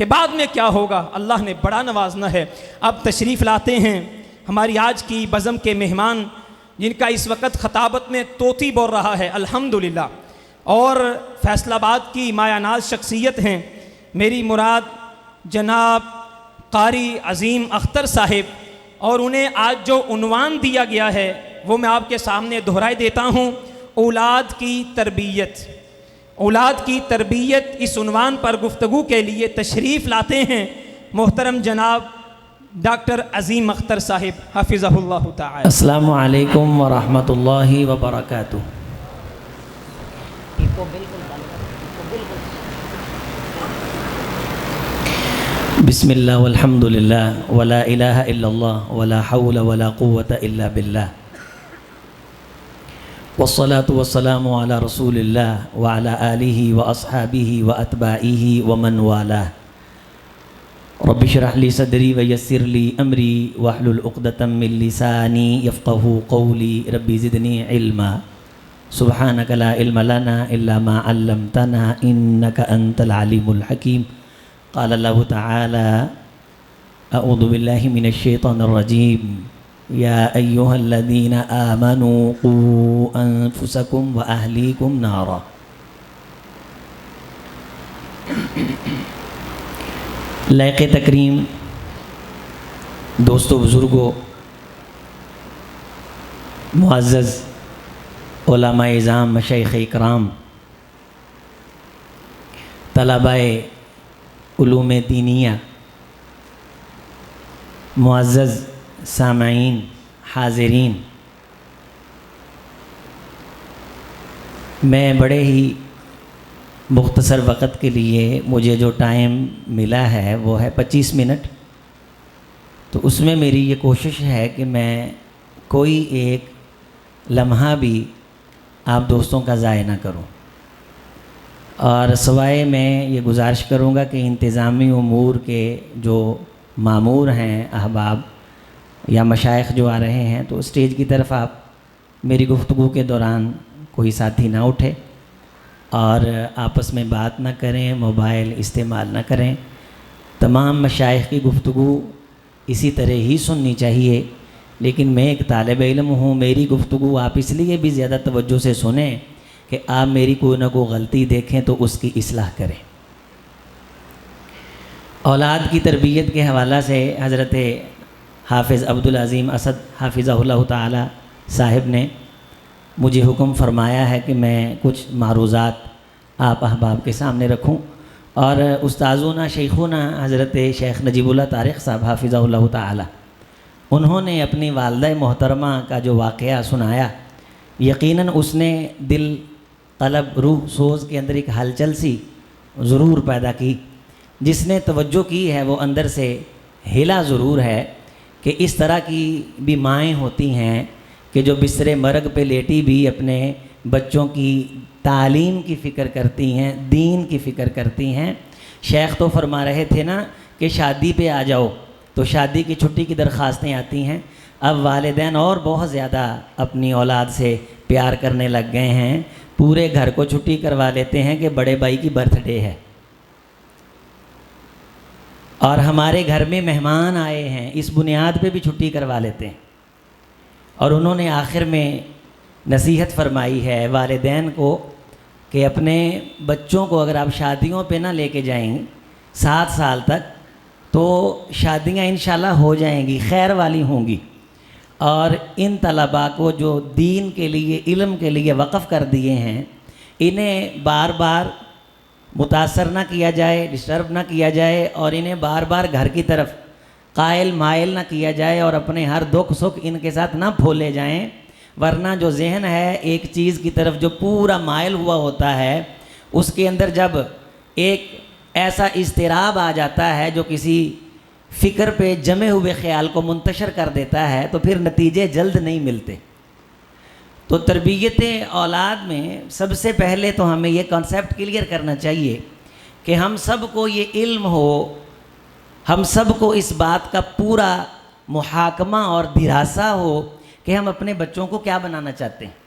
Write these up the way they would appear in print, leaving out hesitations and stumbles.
کہ بعد میں کیا ہوگا، اللہ نے بڑا نوازنا ہے۔ اب تشریف لاتے ہیں ہماری آج کی بزم کے مہمان، جن کا اس وقت خطابت میں طوطی بول رہا ہے الحمدللہ، اور فیصل آباد کی مایہ ناز شخصیت ہیں۔ میری مراد جناب قاری عظیم اختر صاحب، اور انہیں آج جو عنوان دیا گیا ہے وہ میں آپ کے سامنے دہرائے دیتا ہوں، اولاد کی تربیت۔ اولاد کی تربیت، اس عنوان پر گفتگو کے لیے تشریف لاتے ہیں محترم جناب ڈاکٹر عظیم اختر صاحب حفظہ اللہ تعالی۔ السلام علیکم ورحمۃ اللہ وبرکاتہ۔ بسم اللہ والحمد للہ ولا الہ الا اللہ ولا حول ولا قوة الا باللہ والصلاة والسلام علی رسول اللہ وعلی آلہ واصحابہ واتباعہ ومن والاہ۔ رب اشرح لی صدری ویسر لی امری واحلل عقدۃ من لسانی یفقہوا قولی رب زدنی علما سبحانک لا علم لنا الا ما علمتنا انک انت العلیم الحکیم۔ قال اللہ تعالی اعوذ باللہ من الشیطان الرجیم یا ایہا الذین آمنوا قوا انفسکم واہلیکم نارا۔ لائق تکریم دوستو، بزرگوں، معزز علماء اعظام، مشائخ اکرام، طلباء علوم دینیہ، معزز سامعین، حاضرین، میں بڑے ہی مختصر وقت کے لیے مجھے جو ٹائم ملا ہے وہ ہے 25 منٹ، تو اس میں میری یہ کوشش ہے کہ میں کوئی ایک لمحہ بھی آپ دوستوں کا ضائع نہ کروں، اور سوائے میں یہ گزارش کروں گا کہ انتظامی امور کے جو مامور ہیں احباب یا مشائخ جو آ رہے ہیں، تو اسٹیج کی طرف آپ میری گفتگو کے دوران کوئی ساتھی نہ اٹھے اور آپس میں بات نہ کریں، موبائل استعمال نہ کریں۔ تمام مشائخ کی گفتگو اسی طرح ہی سننی چاہیے، لیکن میں ایک طالب علم ہوں، میری گفتگو آپ اس لیے بھی زیادہ توجہ سے سنیں کہ آپ میری کوئی نہ کوئی غلطی دیکھیں تو اس کی اصلاح کریں۔ اولاد کی تربیت کے حوالہ سے حضرت حافظ عبدالعظیم اسد حافظہ اللہ تعالی صاحب نے مجھے حکم فرمایا ہے کہ میں کچھ معروضات آپ احباب کے سامنے رکھوں، اور استاذنا شیخنا حضرت شیخ نجیب اللہ طارق صاحب حافظہ اللہ تعالی، انہوں نے اپنی والدہ محترمہ کا جو واقعہ سنایا، یقیناً اس نے دل، قلب، روح، سوز کے اندر ایک ہلچل سی ضرور پیدا کی۔ جس نے توجہ کی ہے وہ اندر سے ہلا ضرور ہے کہ اس طرح کی بھی مائیں ہوتی ہیں کہ جو بستر مرگ پہ لیٹی بھی اپنے بچوں کی تعلیم کی فکر کرتی ہیں، دین کی فکر کرتی ہیں۔ شیخ تو فرما رہے تھے نا کہ شادی پہ آ جاؤ، تو شادی کی چھٹی کی درخواستیں آتی ہیں۔ اب والدین اور بہت زیادہ اپنی اولاد سے پیار کرنے لگ گئے ہیں، پورے گھر کو چھٹی کروا لیتے ہیں کہ بڑے بھائی کی برتھ ڈے ہے، اور ہمارے گھر میں مہمان آئے ہیں، اس بنیاد پہ بھی چھٹی کروا لیتے ہیں۔ اور انہوں نے آخر میں نصیحت فرمائی ہے والدین کو کہ اپنے بچوں کو اگر آپ شادیوں پہ نہ لے کے جائیں 7 سال تک، تو شادیاں انشاءاللہ ہو جائیں گی، خیر والی ہوں گی، اور ان طلباء کو جو دین کے لیے، علم کے لیے وقف کر دیے ہیں، انہیں بار بار متاثر نہ کیا جائے، ڈسٹرب نہ کیا جائے، اور انہیں بار بار گھر کی طرف قائل مائل نہ کیا جائے، اور اپنے ہر دکھ سکھ ان کے ساتھ نہ پھولے جائیں، ورنہ جو ذہن ہے ایک چیز کی طرف جو پورا مائل ہوا ہوتا ہے، اس کے اندر جب ایک ایسا اضطراب آ جاتا ہے جو کسی فکر پہ جمے ہوئے خیال کو منتشر کر دیتا ہے، تو پھر نتیجے جلد نہیں ملتے۔ تو تربیت اولاد میں سب سے پہلے تو ہمیں یہ کانسیپٹ کلیئر کرنا چاہیے کہ ہم سب کو یہ علم ہو، ہم سب کو اس بات کا پورا محاکمہ اور دراسہ ہو کہ ہم اپنے بچوں کو کیا بنانا چاہتے ہیں۔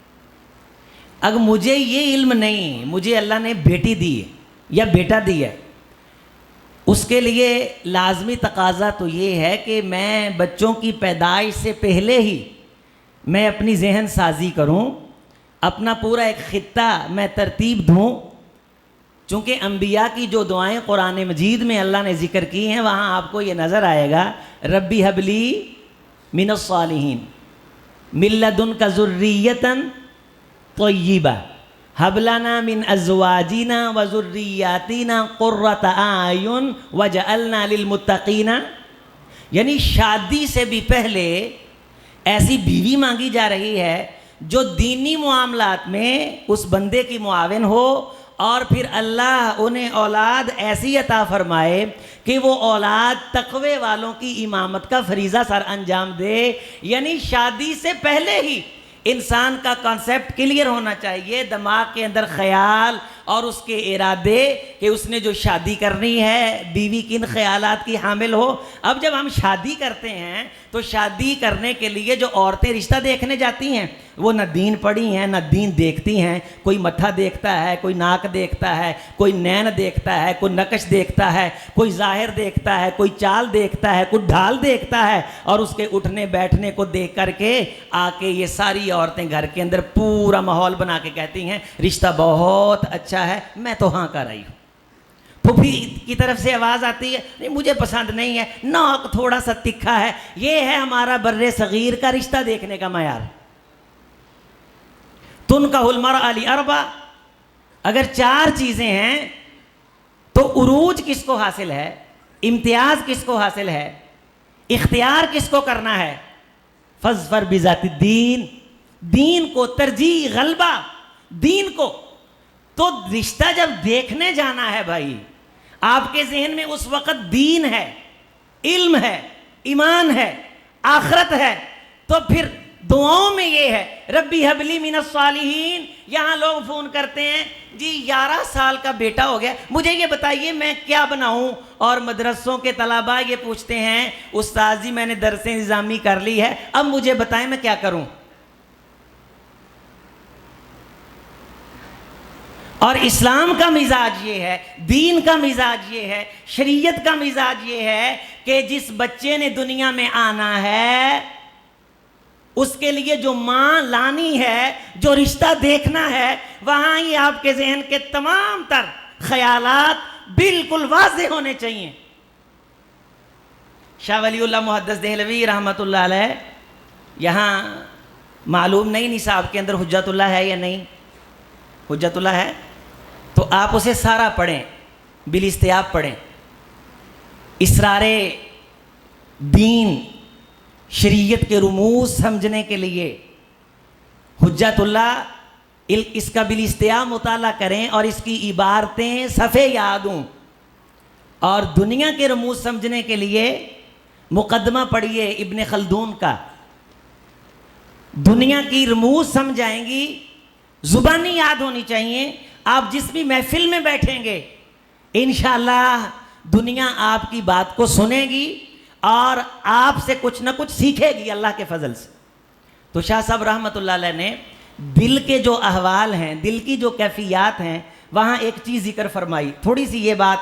اگر مجھے یہ علم نہیں، مجھے اللہ نے بیٹی دی ہے یا بیٹا دیا ہے، اس کے لیے لازمی تقاضا تو یہ ہے کہ میں بچوں کی پیدائش سے پہلے ہی میں اپنی ذہن سازی کروں، اپنا پورا ایک خطہ میں ترتیب دوں. چونکہ انبیاء کی جو دعائیں قرآن مجید میں اللہ نے ذکر کی ہیں وہاں آپ کو یہ نظر آئے گا، ربی حبلی من الصالحین من لدنک ذریۃ طیبہ ہب لنا من ازواجنا وذریاتنا قرۃ اعین وجعلنا للمتقین. یعنی شادی سے بھی پہلے ایسی بیوی مانگی جا رہی ہے جو دینی معاملات میں اس بندے کی معاون ہو، اور پھر اللہ انہیں اولاد ایسی عطا فرمائے کہ وہ اولاد تقوی والوں کی امامت کا فریضہ سر انجام دے. یعنی شادی سے پہلے ہی انسان کا کانسیپٹ کلیئر ہونا چاہیے، دماغ کے اندر خیال اور اس کے ارادے کہ اس نے جو شادی کرنی ہے بیوی کن خیالات کی حامل ہو. اب جب ہم شادی کرتے ہیں تو شادی کرنے کے لیے جو عورتیں رشتہ دیکھنے جاتی ہیں وہ نہ دین پڑھی ہیں نہ دین دیکھتی ہیں. کوئی متھا دیکھتا ہے، کوئی ناک دیکھتا ہے، کوئی نین دیکھتا ہے، کوئی نقش دیکھتا ہے، کوئی ظاہر دیکھتا ہے، کوئی چال دیکھتا ہے، کوئی ڈھال دیکھتا ہے، اور اس کے اٹھنے بیٹھنے کو دیکھ کر کے آ کے یہ ساری عورتیں گھر کے اندر پورا ماحول بنا کے کہتی ہیں رشتہ بہت اچھا ہے. میں تو ہاں کر رہی ہوں. پھوپھی کی طرف سے آواز آتی ہے نہیں مجھے پسند نہیں ہے، ناک تھوڑا سا تکھا ہے. یہ ہے ہمارا بر صغیر کا رشتہ دیکھنے کا معیار. تنکح المرأة لأربع، اگر 4 چیزیں ہیں تو عروج کس کو حاصل ہے، امتیاز کس کو حاصل ہے، اختیار کس کو کرنا ہے، فاظفر بذات الدین، دین کو ترجیح، غلبہ دین کو. تو رشتہ جب دیکھنے جانا ہے بھائی، آپ کے ذہن میں اس وقت دین ہے، علم ہے، ایمان ہے، آخرت ہے، تو پھر دعاؤں میں یہ ہے ربی حبلی من الصالحین. یہاں لوگ فون کرتے ہیں جی 11 سال کا بیٹا ہو گیا، مجھے یہ بتائیے میں کیا بناؤں. اور مدرسوں کے طلباء یہ پوچھتے ہیں استاد جی میں نے درس نظامی کر لی ہے، اب مجھے بتائیں میں کیا کروں. اور اسلام کا مزاج یہ ہے، دین کا مزاج یہ ہے، شریعت کا مزاج یہ ہے کہ جس بچے نے دنیا میں آنا ہے اس کے لیے جو ماں لانی ہے، جو رشتہ دیکھنا ہے، وہاں ہی آپ کے ذہن کے تمام تر خیالات بالکل واضح ہونے چاہیے. شاہ ولی اللہ محدث دہلوی رحمۃ اللہ علیہ، یہاں معلوم نہیں نصاب کے اندر حجت اللہ ہے یا نہیں، حجت اللہ ہے تو آپ اسے سارا پڑھیں، بالاستیاب پڑھیں. اسرار دین، شریعت کے رموز سمجھنے کے لیے حجت اللہ اس کا بالاستیاب مطالعہ کریں اور اس کی عبارتیں صفحے یاد ہوں. اور دنیا کے رموز سمجھنے کے لیے مقدمہ پڑھیے ابن خلدون کا. دنیا کی رموز سمجھائیں گی، زبانی یاد ہونی چاہیے. آپ جس بھی محفل میں بیٹھیں گے انشاءاللہ دنیا آپ کی بات کو سنے گی اور آپ سے کچھ نہ کچھ سیکھے گی اللہ کے فضل سے. تو شاہ صاحب رحمۃ اللہ علیہ نے دل کے جو احوال ہیں، دل کی جو کیفیات ہیں، وہاں ایک چیز ذکر فرمائی. تھوڑی سی یہ بات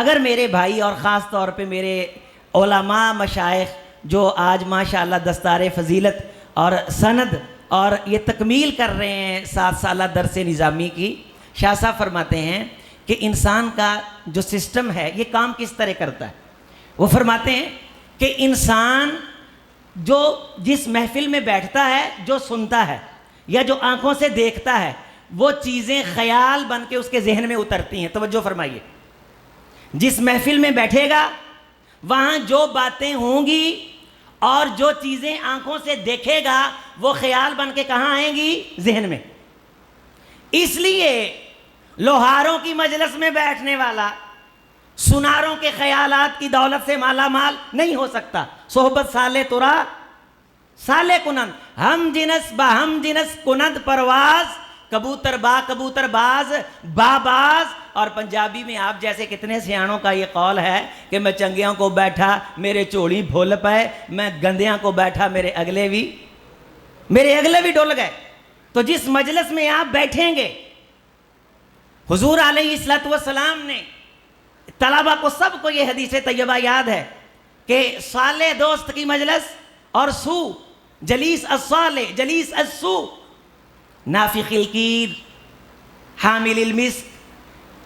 اگر میرے بھائی اور خاص طور پہ میرے علماء مشائخ جو آج ماشاءاللہ دستار فضیلت اور سند اور یہ تکمیل کر رہے ہیں 7 سالہ درس نظامی کی، شاہ صاحب فرماتے ہیں کہ انسان کا جو سسٹم ہے یہ کام کس طرح کرتا ہے. وہ فرماتے ہیں کہ انسان جو جس محفل میں بیٹھتا ہے، جو سنتا ہے یا جو آنکھوں سے دیکھتا ہے، وہ چیزیں خیال بن کے اس کے ذہن میں اترتی ہیں. توجہ فرمائیے، جس محفل میں بیٹھے گا وہاں جو باتیں ہوں گی اور جو چیزیں آنکھوں سے دیکھے گا وہ خیال بن کے کہاں آئیں گی؟ ذہن میں. اس لیے لوہاروں کی مجلس میں بیٹھنے والا سناروں کے خیالات کی دولت سے مالا مال نہیں ہو سکتا. صحبت سالے ترا سالے کنند، ہم جنس با ہم جنس کنند پرواز، کبوتر با کبوتر باز با باز. اور پنجابی میں آپ جیسے کتنے سیاحوں کا یہ قول ہے کہ میں چنگیاں کو بیٹھا میرے چوڑی بھول پائے، میں گندیاں کو بیٹھا میرے اگلے بھی ڈول گئے. تو جس مجلس میں آپ بیٹھیں گے، حضور علیہ الصلوۃ والسلام نے طلبہ کو سب کو یہ حدیث طیبہ یاد ہے کہ صالح دوست کی مجلس اور سو جلیس الصالح جلیس السو، نافخ الکیر حامل المسک،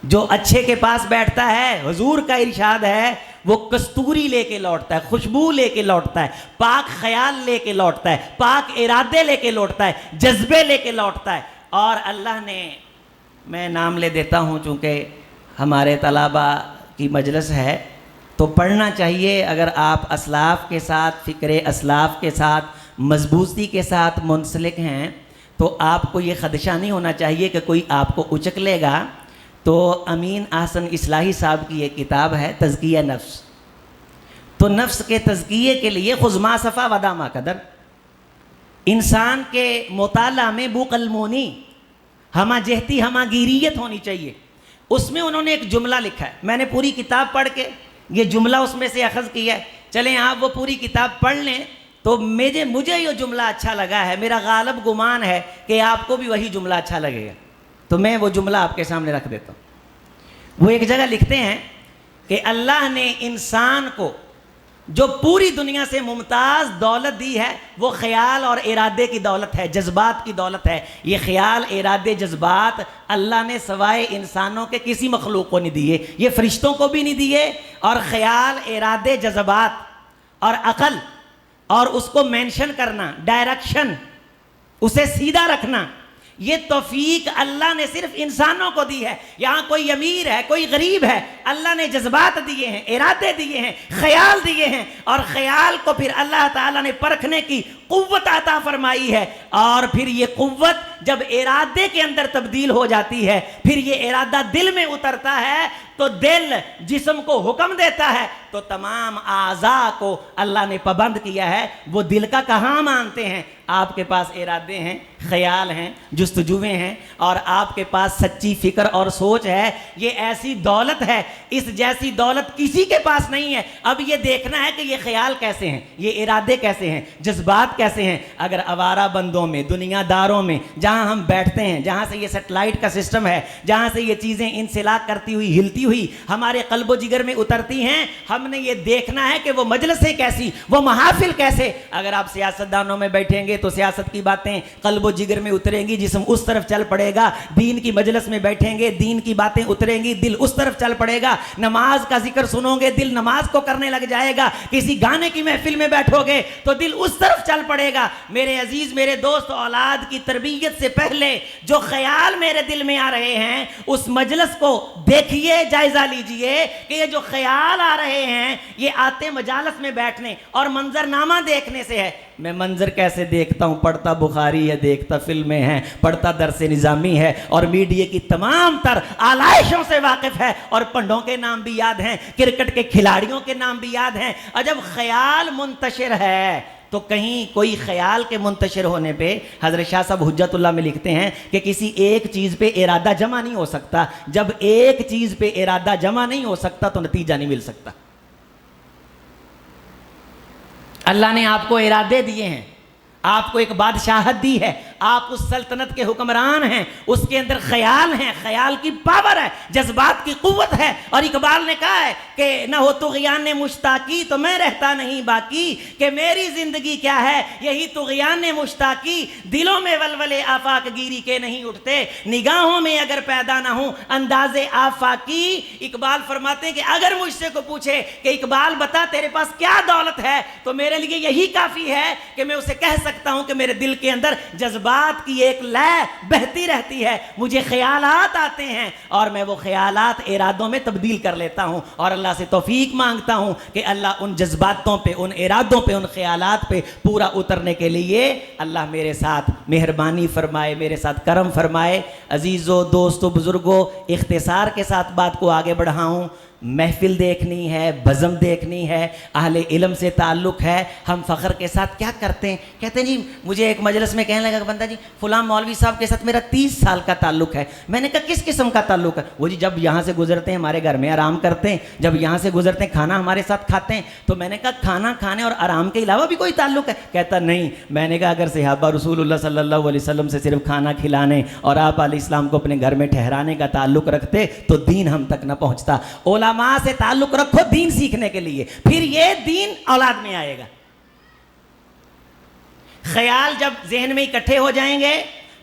جو اچھے کے پاس بیٹھتا ہے حضور کا ارشاد ہے وہ کستوری لے کے لوٹتا ہے، خوشبو لے کے لوٹتا ہے، پاک خیال لے کے لوٹتا ہے، پاک ارادے لے کے لوٹتا ہے، جذبے لے کے لوٹتا ہے۔ اور اللہ نے، میں نام لے دیتا ہوں چونکہ ہمارے طلبہ کی مجلس ہے تو پڑھنا چاہیے، اگر آپ اسلاف کے ساتھ، فکر اسلاف کے ساتھ، مضبوطی کے ساتھ منسلک ہیں تو آپ کو یہ خدشہ نہیں ہونا چاہیے کہ کوئی آپ کو اچک لے گا۔ تو امین احسن اصلاحی صاحب کی یہ کتاب ہے تزکیہ نفس، تو نفس کے تزکیے کے لیے خذ ما صفا ودع ما قدر، انسان کے مطالعہ میں بو قلمونی، ہمہ جہتی ہمہ گیریت ہونی چاہیے۔ اس میں انہوں نے ایک جملہ لکھا ہے، میں نے پوری کتاب پڑھ کے یہ جملہ اس میں سے اخذ کیا ہے، چلیں آپ وہ پوری کتاب پڑھ لیں تو مجھے یہ جملہ اچھا لگا ہے، میرا غالب گمان ہے کہ آپ کو بھی وہی جملہ اچھا لگے گا، تو میں وہ جملہ آپ کے سامنے رکھ دیتا ہوں۔ وہ ایک جگہ لکھتے ہیں کہ اللہ نے انسان کو جو پوری دنیا سے ممتاز دولت دی ہے وہ خیال اور ارادے کی دولت ہے، جذبات کی دولت ہے۔ یہ خیال، ارادے، جذبات اللہ نے سوائے انسانوں کے کسی مخلوق کو نہیں دیے، یہ فرشتوں کو بھی نہیں دیے۔ اور خیال، ارادے، جذبات اور عقل اور اس کو مینشن کرنا، ڈائریکشن، اسے سیدھا رکھنا، یہ توفیق اللہ نے صرف انسانوں کو دی ہے۔ یہاں کوئی امیر ہے، کوئی غریب ہے، اللہ نے جذبات دیے ہیں، ارادے دیے ہیں، خیال دیے ہیں، اور خیال کو پھر اللہ تعالیٰ نے پرکھنے کی قوت عطا فرمائی ہے، اور پھر یہ قوت جب ارادے کے اندر تبدیل ہو جاتی ہے، پھر یہ ارادہ دل میں اترتا ہے تو دل جسم کو حکم دیتا ہے، تو تمام اعضاء کو اللہ نے پابند کیا ہے۔ وہ دل کا کہاں مانتے ہیں؟ آپ کے پاس ارادے ہیں، خیال ہیں، جستجویں ہیں، اور آپ کے پاس سچی فکر اور سوچ ہے۔ یہ ایسی دولت ہے، اس جیسی دولت کسی کے پاس نہیں ہے۔ اب یہ دیکھنا ہے کہ یہ خیال کیسے ہیں، یہ ارادے کیسے ہیں، جذبات کیسے ہیں۔ اگر آوارہ بندوں میں، دنیا داروں میں، جہاں ہم بیٹھتے ہیں، جہاں سے یہ سیٹلائٹ کا سسٹم ہے، جہاں سے یہ چیزیں انسلاک کرتی ہوئی، ہلتی ہوئی ہمارے قلب و جگر میں اترتی ہیں، ہم نے یہ دیکھنا ہے کہ وہ مجلسیں کیسی، وہ محافل کیسے۔ اگر آپ سیاستدانوں میں بیٹھیں گے تو سیاست کی باتیں قلب و جگر میں اتریں گی، جسم اس طرف چل پڑے گا۔ دین کی مجلس میں بیٹھیں گے، دین کی باتیں اتریں گی، دل اس طرف چل پڑے گا۔ نماز کا ذکر سنو گے، دل نماز کو کرنے لگ جائے گا۔ کسی گانے کی محفل میں بیٹھو گے تو دل اس طرف چل پڑے گا۔ میرے عزیز، میرے دوست، اولاد کی تربیت سے پہلے جو خیال میرے دل میں آ رہے ہیں اس مجلس کو دیکھیے، جائزہ لیجئے کہ یہ جو خیال آ رہے ہیں یہ آتے مجالس میں بیٹھنے اور منظرنامہ دیکھنے سے ہے۔ میں منظر کیسے دیکھتا ہوں؟ پڑھتا بخاری ہے، دیکھتا فلمیں ہیں، پڑھتا درس نظامی ہے، اور میڈیا کی تمام تر آلائشوں سے واقف ہے، اور پنڈوں کے نام بھی یاد ہیں، کرکٹ کے کھلاڑیوں کے نام بھی یاد ہیں۔ اور جب خیال منتشر ہے تو کہیں کوئی خیال کے منتشر ہونے پہ، حضرت شاہ صاحب حجت اللہ میں لکھتے ہیں کہ کسی ایک چیز پہ ارادہ جمع نہیں ہو سکتا۔ جب ایک چیز پہ ارادہ جمع نہیں ہو سکتا تو نتیجہ نہیں مل سکتا۔ اللہ نے آپ کو ارادے دیے ہیں، آپ کو ایک بادشاہت دی ہے، آپ اس سلطنت کے حکمران ہیں، اس کے اندر خیال ہیں، خیال کی پاور ہے، جذبات کی قوت ہے۔ اور اقبال نے کہا ہے کہ نہ ہو طغیان مشتاقی تو میں رہتا نہیں باقی، کہ میری زندگی کیا ہے یہی طغیان مشتاقی، دلوں میں ولولے آفاق گیری کے نہیں اٹھتے، نگاہوں میں اگر پیدا نہ ہوں انداز آفاقی۔ اقبال فرماتے ہیں کہ اگر مجھ سے کو پوچھے کہ اقبال بتا تیرے پاس کیا دولت ہے، تو میرے لیے یہی کافی ہے کہ میں اسے کہہ سکتا ہوں کہ میرے دل کے اندر جذبات کی ایک لے بہتی رہتی ہے، مجھے خیالات آتے ہیں اور میں وہ خیالات ارادوں میں تبدیل کر لیتا ہوں، اور اللہ سے توفیق مانگتا ہوں کہ اللہ ان جذباتوں پہ، ان ارادوں پہ، ان خیالات پہ پورا اترنے کے لیے اللہ میرے ساتھ مہربانی فرمائے، میرے ساتھ کرم فرمائے۔ عزیزو، دوستو، بزرگو، اختصار کے ساتھ بات کو آگے بڑھاؤں۔ محفل دیکھنی ہے، بزم دیکھنی ہے، اہل علم سے تعلق ہے۔ ہم فخر کے ساتھ کیا کرتے ہیں؟ کہتے ہیں جی مجھے ایک مجلس میں کہنے لگا کہ بندہ جی فلاں مولوی صاحب کے ساتھ میرا 30 سال کا تعلق ہے۔ میں نے کہا کس قسم کا تعلق ہے؟ وہ جی جب یہاں سے گزرتے ہیں ہمارے گھر میں آرام کرتے ہیں، جب یہاں سے گزرتے ہیں کھانا ہمارے ساتھ کھاتے ہیں۔ تو میں نے کہا کھانا کھانے اور آرام کے علاوہ بھی کوئی تعلق ہے؟ کہتا نہیں۔ میں نے کہا اگر صحابہ رسول اللہ صلی اللہ علیہ وسلم سے صرف کھانا کھلانے اور آپ علیہ علیہ السلام کو اپنے گھر میں ٹھہرانے کا تعلق رکھتے تو دین ہم تک نہ پہنچتا. علماء سے تعلق رکھو دین سیکھنے کے لیے, پھر یہ دین اولاد میں آئے گا. خیال جب ذہن میں اکٹھے ہو جائیں گے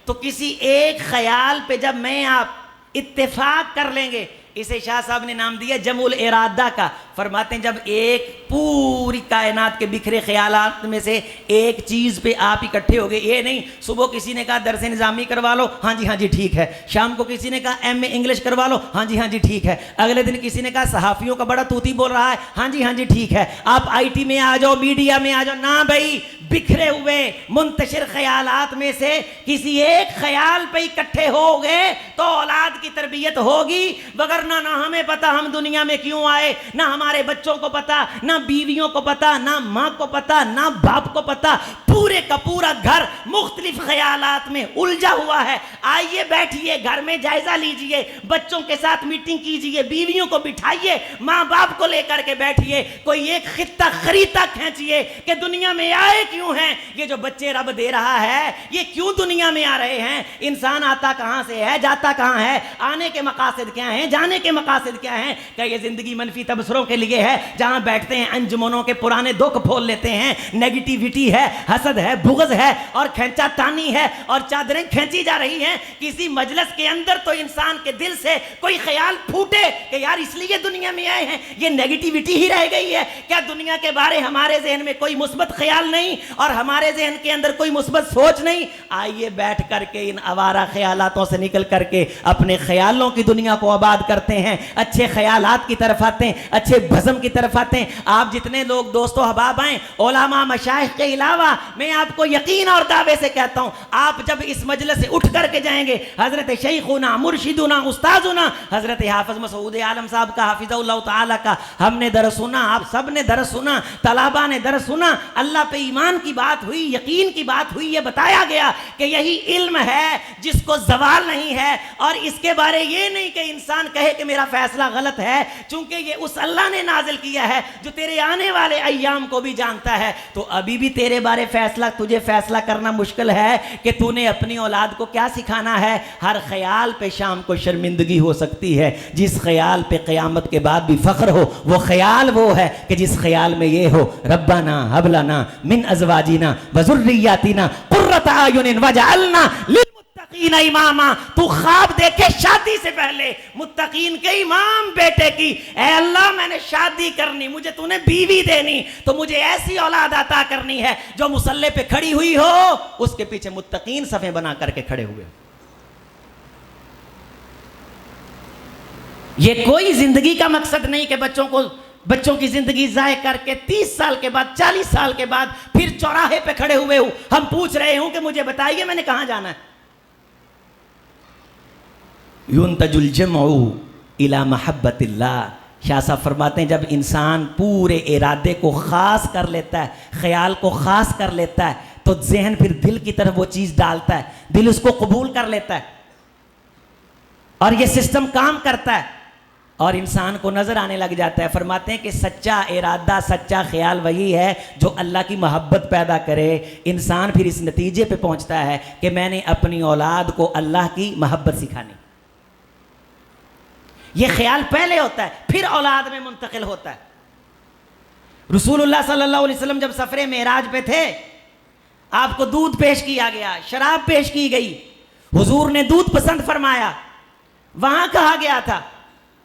تو کسی ایک خیال پہ جب میں آپ اتفاق کر لیں گے, اسے شاہ صاحب نے نام دیا جمع الارادہ کا. فرماتے ہیں جب ایک پوری کائنات کے بکھرے خیالات میں سے ایک چیز پہ آپ اکٹھے ہو گئے, یہ نہیں صبح کسی نے کہا درس نظامی کروا لو, ہاں جی ٹھیک ہے, شام کو کسی نے کہا ایم اے انگلش کروا لو, ہاں جی ٹھیک ہے, اگلے دن کسی نے کہا صحافیوں کا بڑا طوطی بول رہا ہے, ہاں جی ٹھیک ہے, آپ آئی ٹی میں آ جاؤ, میڈیا میں آ جاؤ. نہ بھائی, بکھرے ہوئے منتشر خیالات میں سے کسی ایک خیال پہ اکٹھے ہو گئے تو اولاد کی تربیت ہوگی. وگرنہ نہ ہمیں پتا ہم دنیا میں کیوں آئے, نہ ہمارے بچوں کو پتا, نہ بیویوں کو پتا, نہ ماں کو پتا, نہ باپ کو پتا. پورے کا پورا گھر مختلف خیالات میں الجھا ہوا ہے. آئیے بیٹھیے, گھر میں جائزہ لیجئے, بچوں کے ساتھ میٹنگ کیجئے, بیویوں کو بٹھائیے, ماں باپ کو لے کر کے بیٹھیے, کوئی ایک خطہ خریطہ کھینچیے کہ دنیا میں آئے کیوں ہیں, یہ جو بچے رب دے رہا ہے یہ کیوں دنیا میں آ رہے ہیں, انسان آتا کہاں سے ہے, جاتا کہاں ہے, آنے کے مقاصد کیا ہیں, جانے کے مقاصد کیا ہیں. کہ یہ زندگی منفی تبصروں کے لیے ہے, جہاں بیٹھتے ہیں انجمنوں کے پرانے دکھ پھول لیتے ہیں, نیگیٹیوٹی ہے, حسد ہے, بغض ہے, اور کھینچا تانی ہے, اور چادریں کھینچی جا رہی ہیں. کسی مجلس کے اندر تو انسان کے دل سے کوئی خیال پھوٹے کہ یار اس لیے دنیا میں آئے ہیں, یہ نیگیٹیوٹی ہی رہ گئی ہے. کیا دنیا کے بارے ہمارے ذہن میں کوئی مثبت خیال نہیں اور ہمارے ذہن کے اندر کوئی مثبت سوچ نہیں؟ آئیے بیٹھ کر کے ان آوارہ خیالاتوں سے نکل کر کے اپنے خیالوں کی دنیا کو آباد کرتے ہیں, اچھے خیالات کی طرف آتے ہیں, اچھے بزم کی طرف آتے ہیں. آپ جتنے لوگ دوست و احباب آئیں, علماء مشائخ کے علاوہ, میں آپ کو یقین اور دعوے سے کہتا ہوں, آپ جب اس مجلس سے اٹھ کر کے جائیں گے, حضرت شیخنا مرشدنا استاذنا حضرت حافظ مسعود عالم صاحب کا حافظہ اللہ تعالیٰ کا ہم نے درس سنا, آپ سب نے درس سنا, طلباء نے درس سنا, اللہ پہ ایمان کی بات ہوئی, یقین کی بات ہوئی, یہ بتایا گیا کہ یہی علم ہے جس کو زوال نہیں ہے, اور اس کے بارے یہ نہیں کہ انسان کہے کہ میرا فیصلہ غلط ہے, چونکہ یہ اس اللہ نے نازل کیا ہے جو تیرے آنے والے ایام کو بھی جانتا ہے. تو ابھی بھی تیرے بارے تجھے فیصلہ کرنا مشکل ہے کہ تو نے اپنی اولاد کو کیا سکھانا ہے. ہر خیال پہ شام کو شرمندگی ہو سکتی ہے, جس خیال پہ قیامت کے بعد بھی فخر ہو وہ خیال وہ ہے کہ جس خیال میں یہ ہو, ربنا هب لنا من ازواجنا وذریاتنا قرۃ اعین واجعلنا للمتقین اماما. تو خواب دیکھے شادی سے پہلے متقین کے امام بیٹے کی, اے اللہ میں نے شادی کرنی, مجھے تو نے بیوی دینی, تو مجھے ایسی اولاد عطا کرنی ہے جو مصلی پہ کھڑی ہوئی ہو, اس کے پیچھے متقین صفیں بنا کر کے کھڑے ہوئے. یہ کوئی زندگی کا مقصد نہیں کہ بچوں کی زندگی ضائع کر کے 30 سال کے بعد 40 سال کے بعد پھر چوراہے پہ کھڑے ہوئے ہوں, ہم پوچھ رہے ہوں کہ مجھے بتائیے میں نے کہاں جانا ہے. ينتج الجمع الى محبت اللہ. شاہ صاحب فرماتے ہیں جب انسان پورے ارادے کو خاص کر لیتا ہے, خیال کو خاص کر لیتا ہے, تو ذہن پھر دل کی طرف وہ چیز ڈالتا ہے, دل اس کو قبول کر لیتا ہے, اور یہ سسٹم کام کرتا ہے اور انسان کو نظر آنے لگ جاتا ہے. فرماتے ہیں کہ سچا ارادہ, سچا خیال وہی ہے جو اللہ کی محبت پیدا کرے. انسان پھر اس نتیجے پہ پہنچتا ہے کہ میں نے اپنی اولاد کو اللہ کی محبت سکھانی. یہ خیال پہلے ہوتا ہے, پھر اولاد میں منتقل ہوتا ہے. رسول اللہ صلی اللہ علیہ وسلم جب سفر معراج پہ تھے, آپ کو دودھ پیش کیا گیا, شراب پیش کی گئی, حضور نے دودھ پسند فرمایا. وہاں کہا گیا تھا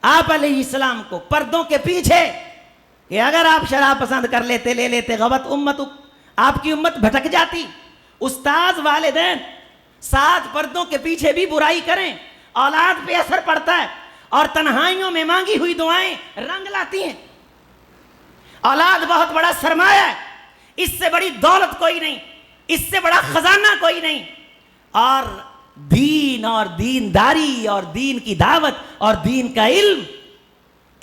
آپ علیہ السلام کو پردوں کے پیچھے کہ اگر آپ شراب پسند کر لیتے, لے لیتے, غوت امت, آپ کی امت بھٹک جاتی. استاذ والدین ساتھ پردوں کے پیچھے بھی برائی کریں, اولاد پہ اثر پڑتا ہے, اور تنہائیوں میں مانگی ہوئی دعائیں رنگ لاتی ہیں. اولاد بہت بڑا سرمایہ ہے, اس سے بڑی دولت کوئی نہیں, اس سے بڑا خزانہ کوئی نہیں. اور دین اور دینداری اور دین کی دعوت اور دین کا علم,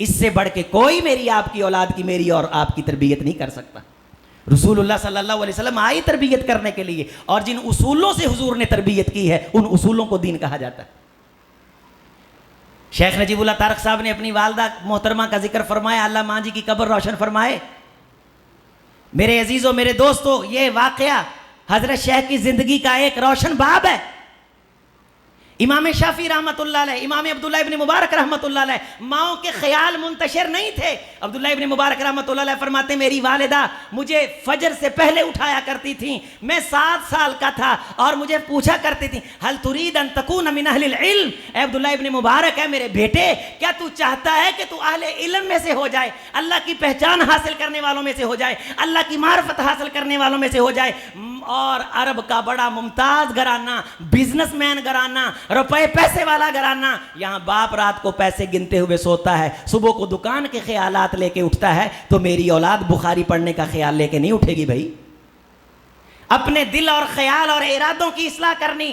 اس سے بڑھ کے کوئی میری آپ کی اولاد کی, میری اور آپ کی تربیت نہیں کر سکتا. رسول اللہ صلی اللہ علیہ وسلم آئی تربیت کرنے کے لیے, اور جن اصولوں سے حضور نے تربیت کی ہے ان اصولوں کو دین کہا جاتا ہے. شیخ نجیب اللہ طارق صاحب نے اپنی والدہ محترمہ کا ذکر فرمایا, اللہ ماں جی کی قبر روشن فرمائے. میرے عزیزوں, میرے دوستوں, یہ واقعہ حضرت شیخ کی زندگی کا ایک روشن باب ہے. امام شافعی رحمۃ اللہ علیہ، امام عبداللہ ابن مبارک رحمۃ اللہ علیہ، ماؤں کے خیال منتشر نہیں تھے۔ عبداللہ ابن مبارک رحمۃ اللہ علیہ فرماتے ہیں میری والدہ مجھے فجر سے پہلے اٹھایا کرتی تھیں، میں 7 سال کا تھا اور مجھے پوچھا کرتی تھیں هل تريد ان تكون من اہل العلم، اے عبداللہ ابن مبارک ہے میرے بیٹے، کیا تو چاہتا ہے کہ تو اہل علم میں سے ہو جائے، اللہ کی پہچان حاصل کرنے والوں میں سے ہو جائے، اللہ کی معرفت حاصل کرنے والوں میں سے ہو جائے؟ اور عرب کا بڑا ممتاز گھرانہ، بزنس مین گھرانہ، روپے پیسے والا گھرانہ، یہاں باپ رات کو پیسے گنتے ہوئے سوتا ہے، صبح کو دکان کے خیالات لے کے اٹھتا ہے، تو میری اولاد بخاری پڑھنے کا خیال لے کے نہیں اٹھے گی بھائی۔ اپنے دل اور خیال اور ارادوں کی اصلاح کرنی،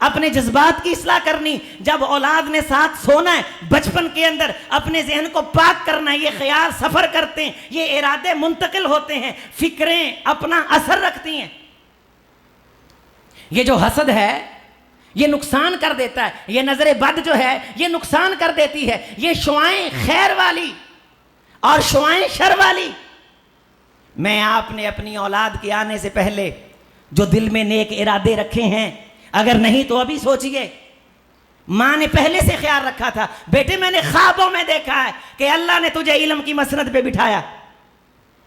اپنے جذبات کی اصلاح کرنی، جب اولاد نے ساتھ سونا ہے بچپن کے اندر اپنے ذہن کو پاک کرنا ہے، یہ خیال سفر کرتے ہیں، یہ ارادے منتقل ہوتے ہیں، فکریں اپنا اثر رکھتی ہیں۔ یہ جو حسد ہے یہ نقصان کر دیتا ہے، یہ نظر بد جو ہے یہ نقصان کر دیتی ہے، یہ شعائیں خیر والی اور شعائیں شر والی۔ میں آپ نے اپنی اولاد کے آنے سے پہلے جو دل میں نیک ارادے رکھے ہیں، اگر نہیں تو ابھی سوچئے، ماں نے پہلے سے خیال رکھا تھا، بیٹے میں نے خوابوں میں دیکھا ہے کہ اللہ نے تجھے علم کی مسند پہ بٹھایا،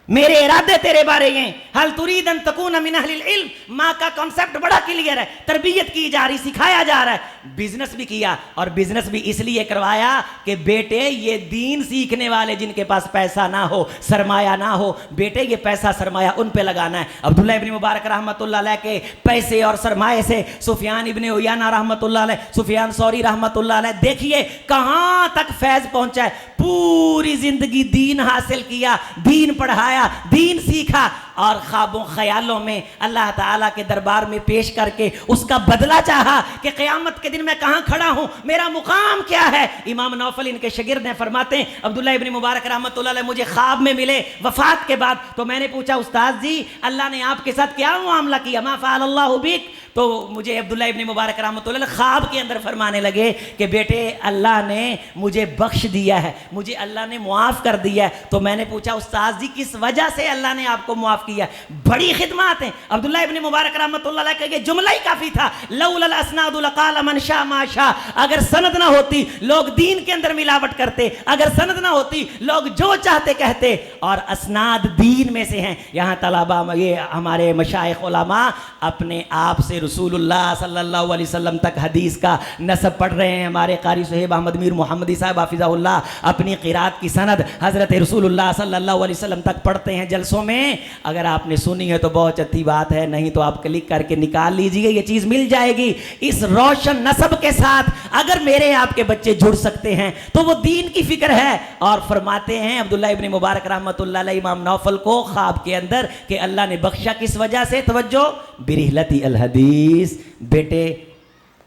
میرے ارادے تیرے بارے ہیں، حل تريد ان تكون من اہل العلم۔ ماں کا کنسپٹ بڑا کلیئر ہے، تربیت کی جا رہی، سکھایا جا رہا ہے۔ بزنس بھی کیا، اور بزنس بھی اس لیے کروایا کہ بیٹے یہ دین سیکھنے والے جن کے پاس پیسہ نہ ہو، سرمایہ نہ ہو، بیٹے یہ پیسہ سرمایہ ان پہ لگانا ہے۔ عبداللہ ابن مبارک رحمۃ اللہ علیہ کے پیسے اور سرمایے سے سفیان ابن عیینہ رحمۃ اللہ علیہ، سفیان ثوری رحمۃ اللہ علیہ، دیکھیے کہاں تک فیض پہنچا ہے، پوری زندگی دین حاصل کیا، دین پڑھایا، دین سیکھا، اور خوابوں خیالوں میں اللہ تعالیٰ کے دربار میں پیش کر کے اس کا بدلہ چاہا کہ قیامت کے دن میں کہاں کھڑا ہوں، میرا مقام کیا ہے۔ امام نوفل ان کے شاگرد ہیں، فرماتے ہیں عبداللہ ابن مبارک رحمۃ اللہ علیہ مجھے خواب میں ملے وفات کے بعد، تو میں نے پوچھا استاد جی اللہ نے آپ کے ساتھ کیا معاملہ کیا، ما فعل اللہ بک؟ تو مجھے عبداللہ ابن مبارک رحمۃ اللہ علیہ خواب کے اندر فرمانے لگے کہ بیٹے اللہ نے مجھے بخش دیا ہے، مجھے اللہ نے معاف کر دیا ہے۔ تو میں نے پوچھا استاد جی کس وجہ سے اللہ نے آپ کو معاف کیا؟ بڑی خدمات ہیں۔ عبداللہ ابن مبارک رحمۃ اللہ علیہ کا یہ جملہ ہی کافی تھا، لولا الاسناد لقال من شاء ما شاء۔ اگر سند نہ ہوتی لوگ دین کے اندر ملاوٹ کرتے، اگر سند نہ ہوتی لوگ جو چاہتے کہتے، اور اسناد دین میں سے ہیں۔ یہاں طلباء یہ ہمارے مشائخ علماء اپنے آپ سے رسول اللہ صلی اللہ علیہ وسلم تک حدیث کا نسب پڑھ رہے ہیں۔ ہمارے قاری صہیب احمد میر محمدی صاحب حافظہ اللہ اپنی قرات کی سند حضرت رسول اللہ صلی اللہ علیہ وسلم تک پڑھتے ہیں جلسوں میں۔ اگر آپ نے سنی ہے تو بہت اچھی بات ہے، نہیں تو آپ کلک کر کے نکال لیجئے، یہ چیز مل جائے گی۔ اس روشن نسب کے ساتھ اگر میرے آپ کے بچے جڑ سکتے ہیں تو وہ دین کی فکر ہے۔ اور فرماتے ہیں عبداللہ ابن مبارک رحمۃ اللہ علیہ امام نوفل کو خواب کے اندر کہ اللہ نے بخشا کس وجہ سے، توجہ، برحلتی الحدیث، بیٹے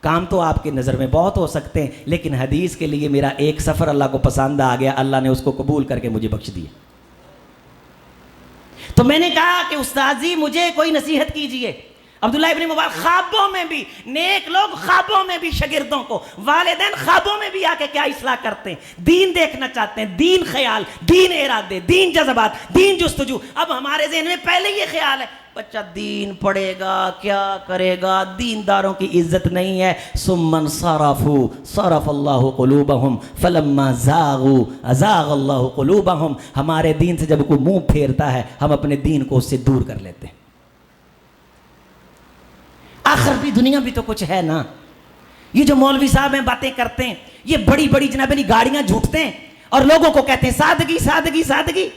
کام تو آپ کی نظر میں بہت ہو سکتے ہیں لیکن حدیث کے لیے میرا ایک سفر اللہ کو پسند آ گیا، اللہ نے اس کو قبول کر کے مجھے بخش دیا۔ تو میں نے کہا کہ استاد جی مجھے کوئی نصیحت کیجئے۔ عبداللہ ابن مبارک خوابوں میں بھی، نیک لوگ خوابوں میں بھی شاگردوں کو، والدین خوابوں میں بھی آ کے کیا اصلاح کرتے ہیں، دین دیکھنا چاہتے ہیں، دین خیال، دین ارادے، دین جذبات، دین جستجو۔ اب ہمارے ذہن میں پہلے یہ خیال ہے بچہ دین پڑھے گا کیا کرے گا، دینداروں کی عزت نہیں ہے۔ ثم صرفوا صرف اللہ قلوبہم فلما زاغوا ازاغ اللہ قلوبہم۔ ہمارے دین سے جب کوئی منہ پھیرتا ہے ہم اپنے دین کو اس سے دور کر لیتے ہیں۔ آخر بھی دنیا بھی تو کچھ ہے نا۔ یہ جو مولوی صاحب ہیں باتیں کرتے ہیں، یہ بڑی بڑی جناب علی گاڑیاں جھوٹتے ہیں اور لوگوں کو کہتے ہیں سادگی سادگی سادگی،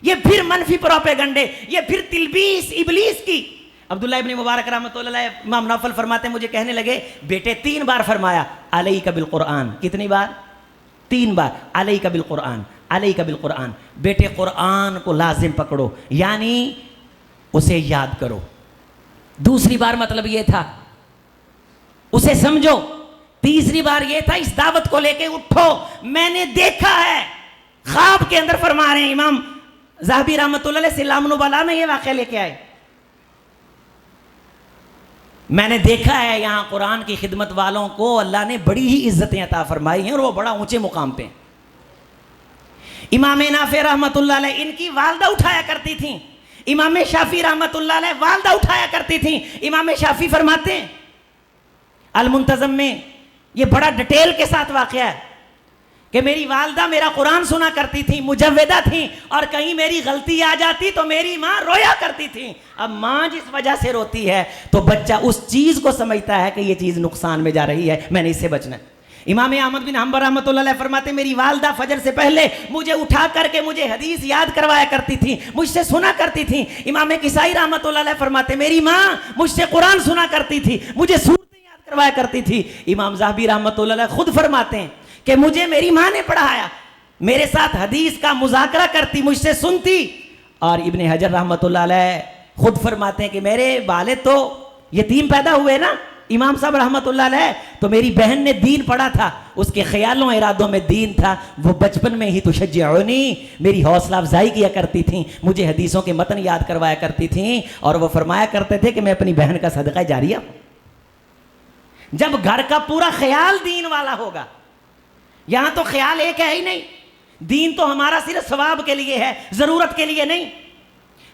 یہ پھر منفی پروپیگنڈے، یہ پھر تلبیس ابلیس کی۔ عبداللہ ابن مبارک رحمۃ اللہ علیہ امام نوفل فرماتے ہیں مجھے کہنے لگے بیٹے 3 بار فرمایا علیک بالقرآن، کتنی بار؟ 3 بار، علیک بالقرآن علیک بالقرآن، بیٹے قرآن کو لازم پکڑو، یعنی اسے یاد کرو۔ دوسری بار مطلب یہ تھا اسے سمجھو، تیسری بار یہ تھا اس دعوت کو لے کے اٹھو۔ میں نے دیکھا ہے، خواب کے اندر فرما رہے ہیں امام ذہبی رحمۃ اللہ علیہ سلام النبلاء میں یہ واقعہ لے کے آئے، میں نے دیکھا ہے یہاں قرآن کی خدمت والوں کو اللہ نے بڑی ہی عزتیں عطا فرمائی ہیں اور وہ بڑا اونچے مقام پہ ہیں۔ امام نافع رحمۃ اللہ علیہ ان کی والدہ اٹھایا کرتی تھیں، امام شافعی رحمۃ اللہ علیہ والدہ اٹھایا کرتی تھیں۔ امام شافعی فرماتے ہیں المنتظم میں یہ بڑا ڈیٹیل کے ساتھ واقعہ ہے کہ میری والدہ میرا قرآن سنا کرتی تھیں، مجودہ تھیں، اور کہیں میری غلطی آ جاتی تو میری ماں رویا کرتی تھیں. اب ماں جس وجہ سے روتی ہے تو بچہ اس چیز کو سمجھتا ہے کہ یہ چیز نقصان میں جا رہی ہے، میں نے اس سے بچنا ہے. امام احمد بن حنبل رحمۃ اللہ علیہ فرماتے میری والدہ فجر سے پہلے مجھے اٹھا کر کے مجھے حدیث یاد کروایا کرتی تھیں، مجھ سے سنا کرتی تھیں. امام کسائی رحمۃ اللہ علیہ فرماتے میری ماں مجھ سے قرآن سنا کرتی تھی، مجھے سورتیں یاد کروایا کرتی تھی. امام ذہبی رحمۃ اللہ علیہ خود فرماتے ہیں کہ مجھے میری ماں نے پڑھایا، میرے ساتھ حدیث کا مذاکرہ کرتی، مجھ سے سنتی. اور ابن حجر رحمۃ اللہ علیہ خود فرماتے ہیں کہ میرے والد تو یتیم پیدا ہوئے نا امام صاحب رحمۃ اللہ علیہ، تو میری بہن نے دین پڑھا تھا، اس کے خیالوں ارادوں میں دین تھا. وہ بچپن میں ہی تشجعونی، میری حوصلہ افزائی کیا کرتی تھیں، مجھے حدیثوں کے متن یاد کروایا کرتی تھیں، اور وہ فرمایا کرتے تھے کہ میں اپنی بہن کا صدقہ جاریہ ہوں. جب گھر کا پورا خیال دین والا ہوگا، یہاں تو خیال ایک ہے ہی نہیں، دین تو ہمارا صرف ثواب کے لیے ہے، ضرورت کے لیے نہیں.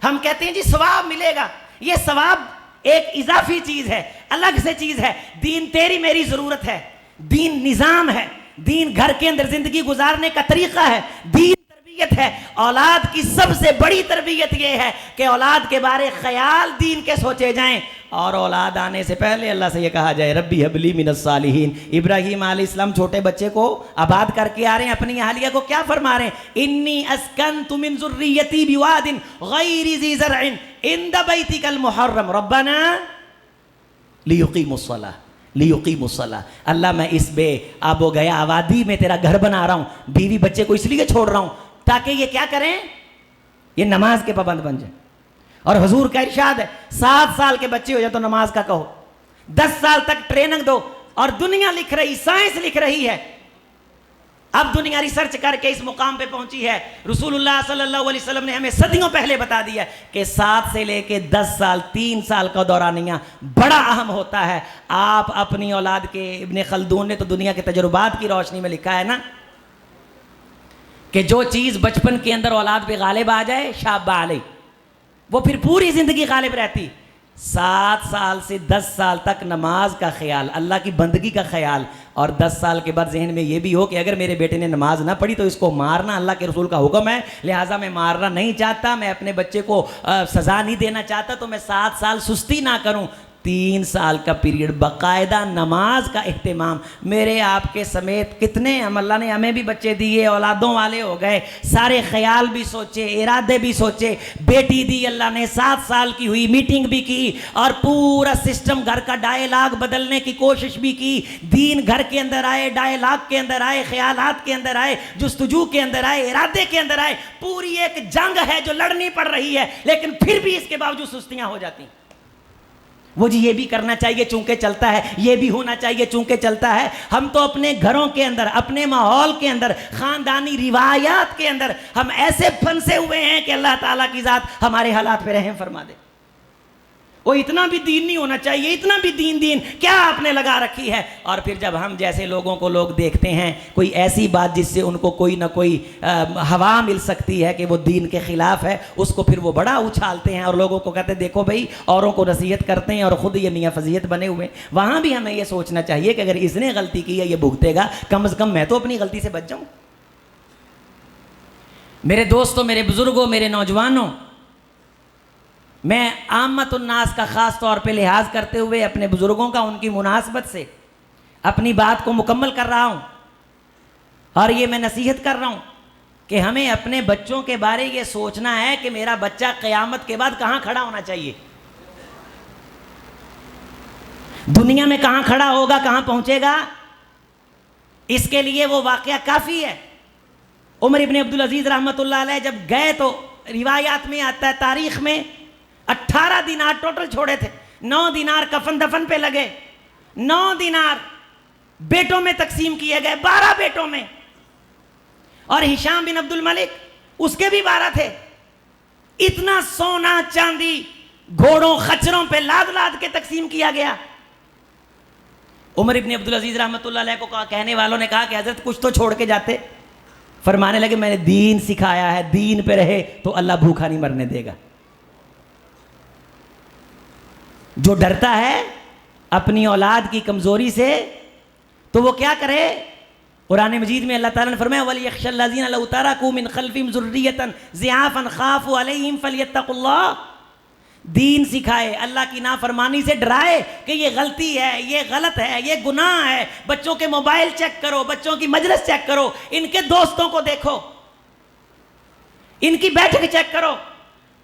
ہم کہتے ہیں جی ثواب ملے گا، یہ ثواب ایک اضافی چیز ہے، الگ سے چیز ہے. دین تیری میری ضرورت ہے، دین نظام ہے، دین گھر کے اندر زندگی گزارنے کا طریقہ ہے، دین تربیت ہے. اولاد کی سب سے بڑی تربیت یہ ہے کہ اولاد کے بارے خیال دین کے سوچے جائیں، اور اولاد آنے سے پہلے اللہ سے یہ کہا جائے ربی حب لی من الصالحین. ابراہیم علیہ السلام چھوٹے بچے کو آباد کر کے آ رہے ہیں، اپنی اہلیہ کو کیا فرما رہے ہیں؟ انی اسکنت من ذریتی بواد غیر ذی زرع عند بیتک المحرم ربنا لیقیموا الصلاۃ لیقیموا الصلاۃ. اللہ میں اس بے آب و گیا آبادی میں تیرا گھر بنا رہا ہوں، بیوی بچے کو اس لیے چھوڑ رہا ہوں تاکہ یہ کیا کریں؟ یہ نماز کے پابند بن جائیں. اور حضور کا ارشاد ہے 7 سال کے بچے ہو جائے تو نماز کا کہو، 10 سال تک ٹریننگ دو. اور دنیا لکھ رہی، سائنس لکھ رہی ہے، اب دنیا ریسرچ کر کے اس مقام پہ پہنچی ہے. رسول اللہ صلی اللہ علیہ وسلم نے ہمیں صدیوں پہلے بتا دیا کہ 7 سے لے کے 10 سال 3 سال کا دورانیہ بڑا اہم ہوتا ہے. آپ اپنی اولاد کے، ابن خلدون نے تو دنیا کے تجربات کی روشنی میں لکھا ہے نا کہ جو چیز بچپن کے اندر اولاد پہ غالب آ جائے شاب علیہ، وہ پھر پوری زندگی غالب رہتی. 7 سال سے 10 سال تک نماز کا خیال، اللہ کی بندگی کا خیال، اور 10 سال کے بعد ذہن میں یہ بھی ہو کہ اگر میرے بیٹے نے نماز نہ پڑھی تو اس کو مارنا اللہ کے رسول کا حکم ہے، لہٰذا میں مارنا نہیں چاہتا، میں اپنے بچے کو سزا نہیں دینا چاہتا، تو میں 7 سال سستی نہ کروں. 3 سال کا پیریڈ باقاعدہ نماز کا اہتمام. میرے آپ کے سمیت کتنے ہم، اللہ نے ہمیں بھی بچے دیے، اولادوں والے ہو گئے، سارے خیال بھی سوچے، ارادے بھی سوچے. بیٹی دی اللہ نے 7 سال کی ہوئی، میٹنگ بھی کی، اور پورا سسٹم گھر کا ڈائلاگ بدلنے کی کوشش بھی کی. دین گھر کے اندر آئے، ڈائلاگ کے اندر آئے، خیالات کے اندر آئے، جستجو کے اندر آئے، ارادے کے اندر آئے. پوری ایک جنگ ہے جو لڑنی پڑ رہی ہے، لیکن پھر بھی اس کے باوجود سستیاں ہو جاتی ہیں. وہ جی یہ بھی کرنا چاہیے چونکہ چلتا ہے، یہ بھی ہونا چاہیے چونکہ چلتا ہے. ہم تو اپنے گھروں کے اندر، اپنے ماحول کے اندر، خاندانی روایات کے اندر ہم ایسے پھنسے ہوئے ہیں کہ اللہ تعالیٰ کی ذات ہمارے حالات پہ رحم فرما دے. وہ اتنا بھی دین نہیں ہونا چاہیے، اتنا بھی دین کیا آپ نے لگا رکھی ہے. اور پھر جب ہم جیسے لوگوں کو لوگ دیکھتے ہیں کوئی ایسی بات جس سے ان کو کوئی نہ کوئی ہوا مل سکتی ہے کہ وہ دین کے خلاف ہے، اس کو پھر وہ بڑا اچھالتے ہیں اور لوگوں کو کہتے ہیں دیکھو بھائی، اوروں کو نصیحت کرتے ہیں اور خود یہ میاں فضیحت بنے ہوئے. وہاں بھی ہمیں یہ سوچنا چاہیے کہ اگر اس نے غلطی کی ہے یہ بھگتے گا، کم از کم میں تو اپنی غلطی سے بچ جاؤں. میرے دوستوں، میرے بزرگوں، میرے نوجوانوں، میں عامت الناس کا خاص طور پہ لحاظ کرتے ہوئے اپنے بزرگوں کا ان کی مناسبت سے اپنی بات کو مکمل کر رہا ہوں، اور یہ میں نصیحت کر رہا ہوں کہ ہمیں اپنے بچوں کے بارے یہ سوچنا ہے کہ میرا بچہ قیامت کے بعد کہاں کھڑا ہونا چاہیے، دنیا میں کہاں کھڑا ہوگا، کہاں پہنچے گا. اس کے لیے وہ واقعہ کافی ہے. عمر ابن عبدالعزیز رحمۃ اللہ علیہ جب گئے تو روایات میں آتا ہے، تاریخ میں 18 دینار ٹوٹل چھوڑے تھے. 9 دینار کفن دفن پہ لگے، 9 دینار بیٹوں میں تقسیم کیے گئے، 12 بیٹوں میں. اور ہشام بن عبد الملک اس کے بھی 12 تھے. اتنا سونا چاندی گھوڑوں خچروں پہ لاد لاد کے تقسیم کیا گیا. عمر ابن عبدالعزیز رحمۃ اللہ علیہ کو کہنے والوں نے کہا کہ حضرت کچھ تو چھوڑ کے جاتے. فرمانے لگے میں نے دین سکھایا ہے، دین پہ رہے تو اللہ بھوکا نہیں مرنے دے گا. جو ڈرتا ہے اپنی اولاد کی کمزوری سے تو وہ کیا کرے؟ قرآن مجید میں اللہ تعالیٰ نے فرمایا وَلْيَخْشَ الَّذِينَ لَوْ تَرَكُوا مِنْ خَلْفِهِمْ ذُرِّيَّةً ضِعَافًا خَافُوا عَلَيْهِمْ فَلْيَتَّقُوا اللَّهَ، دین سکھائے، اللہ کی نافرمانی سے ڈرائے کہ یہ غلطی ہے، یہ غلط ہے، یہ گناہ ہے۔ بچوں کے موبائل چیک کرو، بچوں کی مجلس چیک کرو، ان کے دوستوں کو دیکھو، ان کی بیٹھک چیک کرو،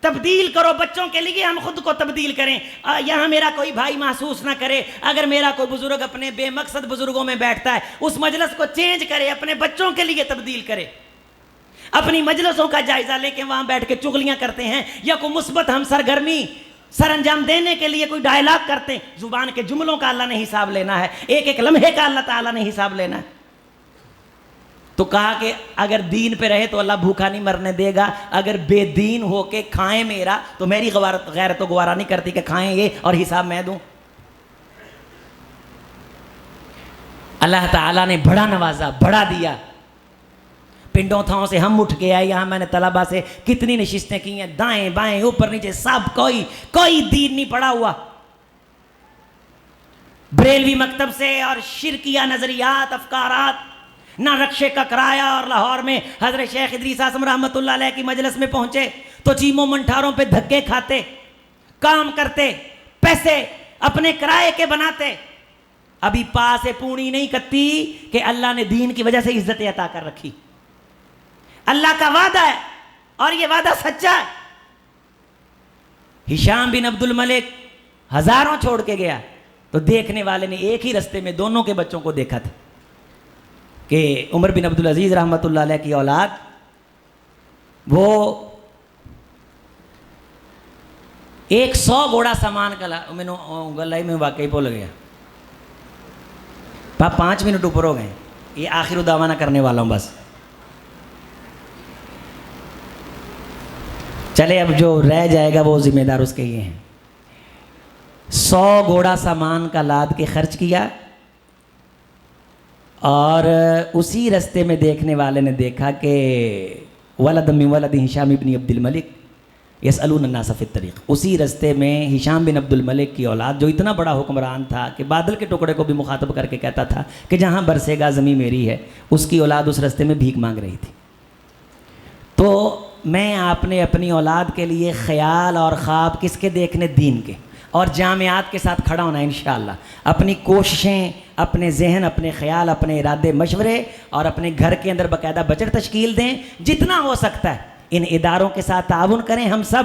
تبدیل کرو بچوں کے لیے، ہم خود کو تبدیل کریں۔ یہاں میرا کوئی بھائی محسوس نہ کرے، اگر میرا کوئی بزرگ اپنے بے مقصد بزرگوں میں بیٹھتا ہے، اس مجلس کو چینج کرے، اپنے بچوں کے لیے تبدیل کرے۔ اپنی مجلسوں کا جائزہ لے کے وہاں بیٹھ کے چغلیاں کرتے ہیں یا کوئی مثبت ہم سرگرمی سر انجام دینے کے لیے کوئی ڈائلاگ کرتے ہیں، زبان کے جملوں کا اللہ نے حساب لینا ہے، ایک ایک لمحے کا اللہ تعالیٰ نے حساب لینا ہے۔ تو کہا کہ اگر دین پہ رہے تو اللہ بھوکا نہیں مرنے دے گا، اگر بے دین ہو کے کھائیں میرا تو میری غیرت تو گوارا نہیں کرتی کہ کھائیں یہ اور حساب میں دوں۔ اللہ تعالیٰ نے بڑا نوازا، بڑا دیا۔ پنڈوں تھاؤں سے ہم اٹھ کے آئے، یہاں میں نے طلبہ سے کتنی نشستیں کی ہیں، دائیں بائیں اوپر نیچے سب، کوئی دین نہیں پڑا ہوا۔ بریلوی مکتب سے اور شرکیہ نظریات، افکارات، نہ رکشے کا کرایہ، اور لاہور میں حضرت شیخ ادریس اعظم رحمۃ اللہ علیہ کی مجلس میں پہنچے تو چیموں منٹھاروں پہ دھکے کھاتے، کام کرتے، پیسے اپنے کرائے کے بناتے۔ ابھی پا سے پونی نہیں کتی کہ اللہ نے دین کی وجہ سے عزت عطا کر رکھی۔ اللہ کا وعدہ ہے اور یہ وعدہ سچا ہے۔ ہشام بن عبد الملک ہزاروں چھوڑ کے گیا تو دیکھنے والے نے ایک ہی رستے میں دونوں کے بچوں کو دیکھا تھا کہ عمر بن عبدالعزیز رحمۃ اللہ علیہ کی اولاد وہ 100 گھوڑا سامان کا میں واقعی بول گیا 5 منٹ اوپر ہو گئے، یہ آخر دعوانا کرنے والا ہوں بس۔ چلے اب جو رہ جائے گا وہ ذمہ دار اس کے یہ ہیں۔ 100 گھوڑا سامان کا لاد کے خرچ کیا، اور اسی رستے میں دیکھنے والے نے دیکھا کہ ولد من ولد ہشام بن عبد الملک یسألون الناس فی الطریق، اسی رستے میں ہشام بن عبد الملک کی اولاد جو اتنا بڑا حکمران تھا کہ بادل کے ٹکڑے کو بھی مخاطب کر کے کہتا تھا کہ جہاں برسے گا زمین میری ہے، اس کی اولاد اس رستے میں بھیک مانگ رہی تھی۔ تو میں آپ نے اپنی اولاد کے لیے خیال اور خواب کس کے دیکھنے؟ دین کے، اور جامعات کے ساتھ کھڑا ہونا ہے انشاءاللہ۔ اپنی کوششیں، اپنے ذہن، اپنے خیال، اپنے ارادے، مشورے، اور اپنے گھر کے اندر باقاعدہ بجٹ تشکیل دیں، جتنا ہو سکتا ہے ان اداروں کے ساتھ تعاون کریں ہم سب۔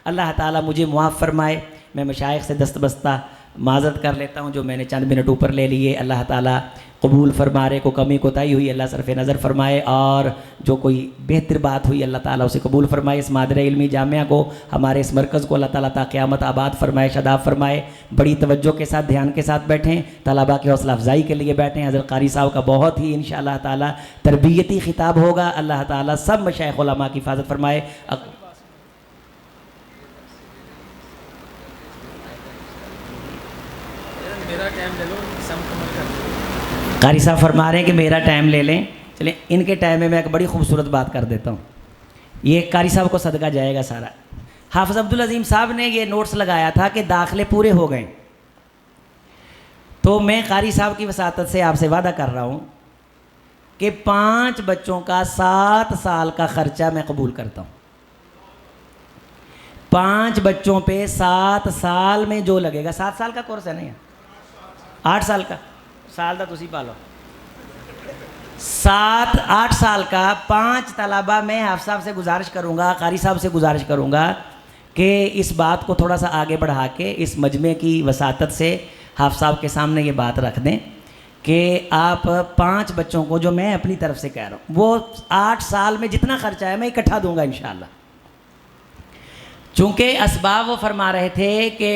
اللہ تعالیٰ مجھے معاف فرمائے، میں مشائخ سے دست بستہ معذرت کر لیتا ہوں جو میں نے چند منٹ اوپر لے لیے۔ اللہ تعالیٰ قبول فرمائے، کو کمی کوتاہی ہوئی اللہ صرف نظر فرمائے، اور جو کوئی بہتر بات ہوئی اللہ تعالیٰ اسے قبول فرمائے۔ اس مادر علمی جامعہ کو، ہمارے اس مرکز کو اللہ تعالیٰ تا قیامت آباد فرمائے، شاداب فرمائے۔ بڑی توجہ کے ساتھ، دھیان کے ساتھ بیٹھیں، طلباء کی حوصلہ افزائی کے لیے بیٹھیں۔ حضرت قاری صاحب کا بہت ہی انشاءاللہ تعالیٰ تربیتی خطاب ہوگا۔ اللہ تعالیٰ سب مشائخ علماء کی حفاظت فرمائے۔ قاری صاحب فرما رہے ہیں کہ میرا ٹائم لے لیں، چلیں ان کے ٹائم میں ایک بڑی خوبصورت بات کر دیتا ہوں، یہ قاری صاحب کو صدقہ جائے گا سارا۔ حافظ عبدالعظیم صاحب نے یہ نوٹس لگایا تھا کہ داخلے پورے ہو گئے، تو میں قاری صاحب کی وساطت سے آپ سے وعدہ کر رہا ہوں کہ 5 بچوں کا 7 سال کا خرچہ میں قبول کرتا ہوں۔ 5 بچوں پہ 7 سال میں جو لگے گا، 7 سال کا کورس ہے نا، 8 سال کا سال دا تسی پالو، 8 سال کا 5 طلبہ میں حافظ صاحب سے گزارش کروں گا، قاری صاحب سے گزارش کروں گا کہ اس بات کو تھوڑا سا آگے بڑھا کے اس مجمع کی وساطت سے حافظ صاحب کے سامنے یہ بات رکھ دیں کہ آپ 5 بچوں کو، جو میں اپنی طرف سے کہہ رہا ہوں، وہ 8 سال میں جتنا خرچہ ہے میں اکٹھا دوں گا انشاءاللہ۔ چونکہ اسباب وہ فرما رہے تھے کہ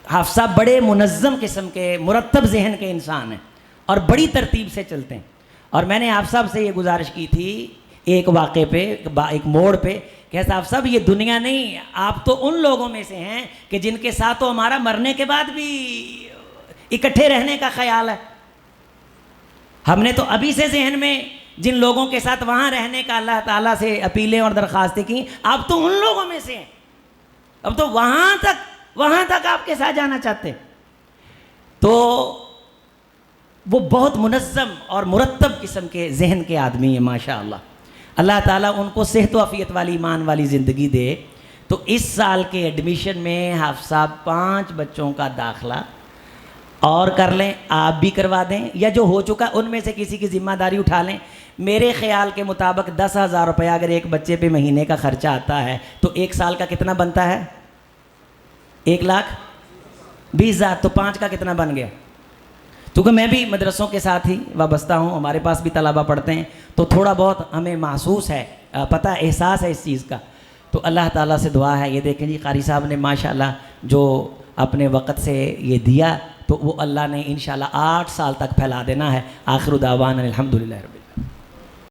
حافظ صاحب بڑے منظم قسم کے، مرتب ذہن کے انسان ہیں اور بڑی ترتیب سے چلتے ہیں، اور میں نے حافظ صاحب سے یہ گزارش کی تھی ایک واقعے پہ، ایک موڑ پہ، کہ حافظ صاحب یہ دنیا نہیں، آپ تو ان لوگوں میں سے ہیں کہ جن کے ساتھ تو ہمارا مرنے کے بعد بھی اکٹھے رہنے کا خیال ہے۔ ہم نے تو ابھی سے ذہن میں جن لوگوں کے ساتھ وہاں رہنے کا اللہ تعالیٰ سے اپیلیں اور درخواستیں کی، آپ تو ان لوگوں میں سے ہیں، اب تو وہاں تک آپ کے ساتھ جانا چاہتے۔ تو وہ بہت منظم اور مرتب قسم کے ذہن کے آدمی ہیں ماشاء اللہ. اللہ تعالیٰ ان کو صحت و عافیت والی ایمان والی زندگی دے. تو اس سال کے ایڈمیشن میں حافظ صاحب 5 بچوں کا داخلہ اور کر لیں, آپ بھی کروا دیں, یا جو ہو چکا ان میں سے کسی کی ذمہ داری اٹھا لیں. میرے خیال کے مطابق 10,000 روپیہ اگر ایک بچے پہ مہینے کا خرچہ آتا ہے تو ایک سال کا کتنا بنتا ہے؟ 1,20,000. تو 5 کا کتنا بن گیا؟ کیونکہ میں بھی مدرسوں کے ساتھ ہی وابستہ ہوں, ہمارے پاس بھی طلبہ پڑھتے ہیں, تو تھوڑا بہت ہمیں محسوس ہے, پتہ احساس ہے اس چیز کا. تو اللہ تعالیٰ سے دعا ہے. یہ دیکھیں جی قاری صاحب نے ماشاءاللہ جو اپنے وقت سے یہ دیا تو وہ اللہ نے انشاءاللہ 8 سال تک پھیلا دینا ہے. آخر دعوانا الحمدللہ رب